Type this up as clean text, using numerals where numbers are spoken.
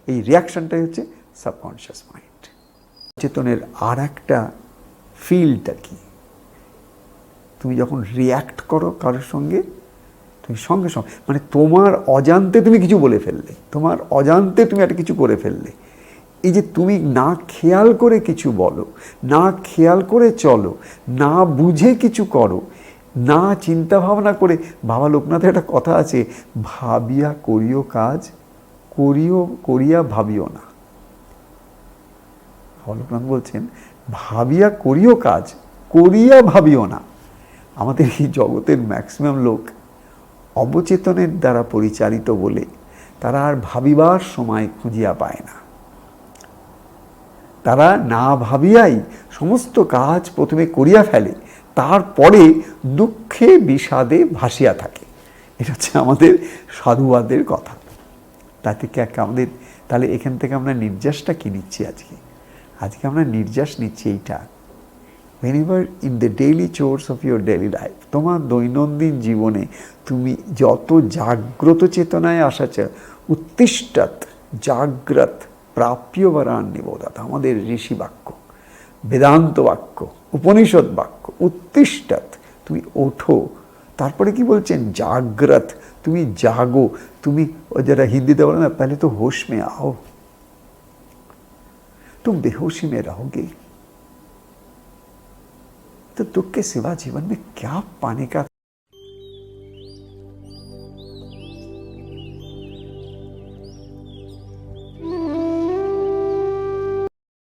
এই রিয়াকশনটাই হচ্ছে subconscious mind. চেতনের আর একটা ফিল্ডটা কি, তুমি যখন রিয়্যাক্ট করো কারোর সঙ্গে, তুমি সঙ্গে সঙ্গে মানে তোমার অজান্তে তুমি কিছু বলে ফেললে, তোমার অজান্তে তুমি একটা কিছু করে ফেললে, এই যে তুমি না খেয়াল করে কিছু বলো, না খেয়াল করে চলো, না বুঝে কিছু করো, না চিন্তা ভাবনা করে, বাবা লোকনাথের একটা কথা আছে, ভাবিয়া করিও কাজ, করিয়া ভাবিও না। বাবা লোকনাথ বলছেন ভাবিয়া করিও কাজ, করিয়া ভাবিও না। আমাদের এই জগতের ম্যাক্সিমাম লোক অবচেতনের দ্বারা পরিচালিত বলে তারা আর ভাবিবার সময় খুঁজিয়া পায় না। তারা না ভাবিয়াই সমস্ত কাজ প্রথমে করিয়া ফেলে, তারপরে দুঃখে বিষাদে ভাসিয়া থাকে। এটা হচ্ছে আমাদের সাধুবাদের কথা। তাতে কি আমাদের, তাহলে এখান থেকে আমরা নির্যাসটা কি নিচ্ছি আজকে? আজকে আমরা নির্যাস নিচ্ছি এইটা, whenever in the daily chores of your daily life, তোমার দৈনন্দিন জীবনে তুমি যত জাগ্রত চেতনায় আসা চাও, উত্তিষ্ঠৎ জাগ্রত প্রাপ্য বরান নিবোধত, আমাদের ঋষি বাক্য, বেদান্ত বাক্য, উপনিষদ বাক্য, উত্তিষ্ঠৎ তুমি ওঠো। তারপরে কি বলছেন? জাগ্রত, তুমি জাগো, তুমি যারা হিন্দিতে বলে না, পহলে তো হোশ মে आओ, तुम बेहोशी में रहोगे तो दुख के सिवा जीवन में क्या पाने का